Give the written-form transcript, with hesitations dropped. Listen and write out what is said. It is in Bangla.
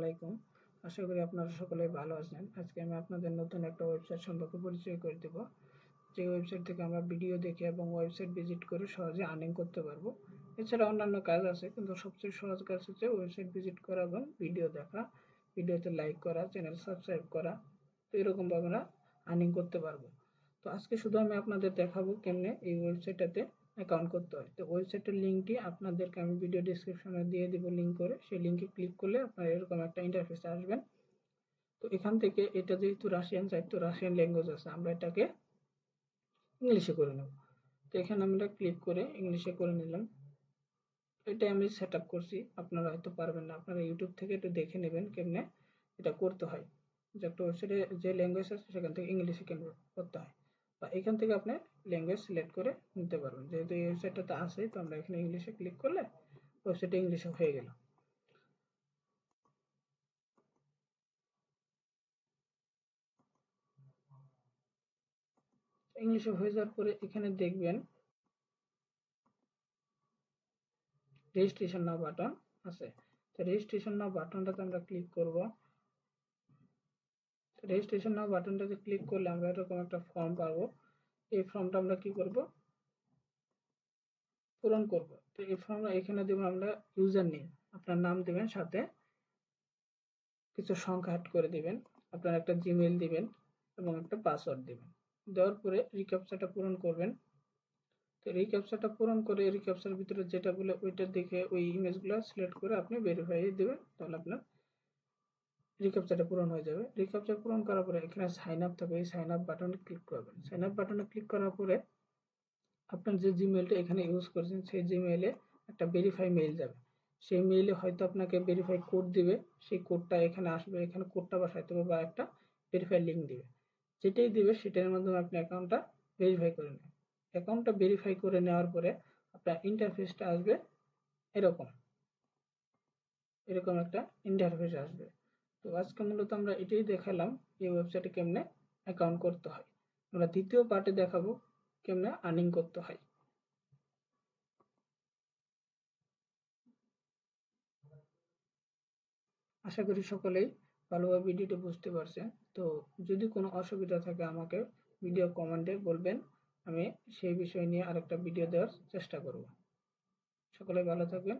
আলাইকুম। আশা করি আপনারা সকলেই ভালো আছেন। আজকে আমি আপনাদের নতুন একটা ওয়েবসাইট সম্পর্কে পরিচয় করে দেব, যে ওয়েবসাইট থেকে আমরা ভিডিও দেখে এবং ওয়েবসাইট ভিজিট করে সহজে আর্নিং করতে পারবো। এছাড়া অন্যান্য কাজ আছে, কিন্তু সবচেয়ে সহজ কাজ হচ্ছে ওয়েবসাইট ভিজিট করা এবং ভিডিও দেখা, ভিডিওতে লাইক করা, চ্যানেল সাবস্ক্রাইব করা। তো এরকমভাবে আমরা আর্নিং করতে পারবো। তো আজকে শুধু আমি আপনাদের দেখাবো কেমনে এই ওয়েবসাইটটাতে অ্যাকাউন্ট করতে হয়। তো ওয়েবসাইটের লিঙ্কটি আপনাদেরকে আমি ভিডিও ডেসক্রিপশনে দিয়ে দিব লিঙ্ক করে। সেই লিঙ্কে ক্লিক করলে আপনারা এরকম একটা ইন্টারফেসে আসবেন। তো এখান থেকে এটা যেহেতু রাশিয়ান সাইট, তো রাশিয়ান ল্যাঙ্গুয়েজ আছে, আমরা এটাকে ইংলিশে করে নেব। তো এখানে আমরা ক্লিক করে ইংলিশে করে নিলাম। এটা আমি সেট আপ করছি, আপনারা হয়তো পারবেন না, আপনারা ইউটিউব থেকে একটু দেখে নেবেন কেমনে এটা করতে হয়। যে একটা ওয়েবসাইটে যে ল্যাঙ্গুয়েজ আছে সেখান থেকে ইংলিশে কেমন করতে হয়, বা এখান থেকে আপনি ল্যাঙ্গুয়েজ সিলেক্ট করে নিতে পারবেন। যেহেতু এই ওয়েবসাইটটাতে আছে, তো আমরা এখানে ইংলিশে ক্লিক করলে ওয়েবসাইটটা ইংলিশে হয়ে গেল। ইংলিশে হয়ে যাওয়ার পরে এখানে দেখবেন রেজিস্ট্রেশন নাও বাটন আছে। তো রেজিস্ট্রেশন নাও বাটনটাতে আমরা ক্লিক করব। রেজিস্ট্রেশন নাও বাটনটাতে ক্লিক করলে আমরা এরকম একটা ফর্ম পাবো। এই ফর্মটা আমরা কি করব, পূরণ করব। তো এই ফর্মটা এখানে দেব আমরা ইউজার নেম, আপনার নাম দিবেন, সাথে কিছু সংখ্যা অ্যাড করে দিবেন, আপনার একটা জিমেইল দিবেন এবং একটা পাসওয়ার্ড দিবেন। দেওয়ার পরে রিক্যাপচাটা পূরণ করবেন। তো রিক্যাপচাটা পূরণ করে রিক্যাপচার ভিতরে যেটা বলে ওইটা দেখে ওই ইমেজগুলো সিলেক্ট করে আপনি ভেরিফাই দিবেন, তাহলে আপনার রিক্যাপচাটা পূরণ হয়ে যাবে। রিক্যাপচা পূরণ করার পরে এখানে সাইন আপ থাকবে, এই সাইন আপ বাটনে ক্লিক করবেন। সাইন আপ বাটনে ক্লিক করার পরে আপনার যে জিমেইলটা এখানে ইউজ করছেন সেই জিমেইলে একটা ভেরিফাই মেইল যাবে। সেই মেইলে হয়তো আপনাকে ভেরিফাই কোড দিবে, সেই কোডটা এখানে আসবে, এখানে কোডটা বসাইতে হবে বা একটা ভেরিফাই লিঙ্ক দিবে। যেটাই দিবে সেটার মাধ্যমে আপনি অ্যাকাউন্টটা ভেরিফাই করে নেবেন। অ্যাকাউন্টটা ভেরিফাই করে নেওয়ার পরে আপনার ইন্টারফেসটা আসবে এরকম, এরকম একটা ইন্টারফেস আসবে। তো আজকে মূলত আমরা এটাই দেখালাম এই ওয়েবসাইটে কেমনে অ্যাকাউন্ট করতে হয়। আমরা দ্বিতীয় পার্টে দেখাবো কেমনে আর্নিং করতে হয়। আশা করি সকলেই ভালোভাবে ভিডিওটি বুঝতে পারছেন। তো যদি কোনো অসুবিধা থাকে আমাকে ভিডিও কমেন্টে বলবেন, আমি সেই বিষয় নিয়ে আরেকটা ভিডিও দেওয়ার চেষ্টা করব। সকলে ভালো থাকবেন।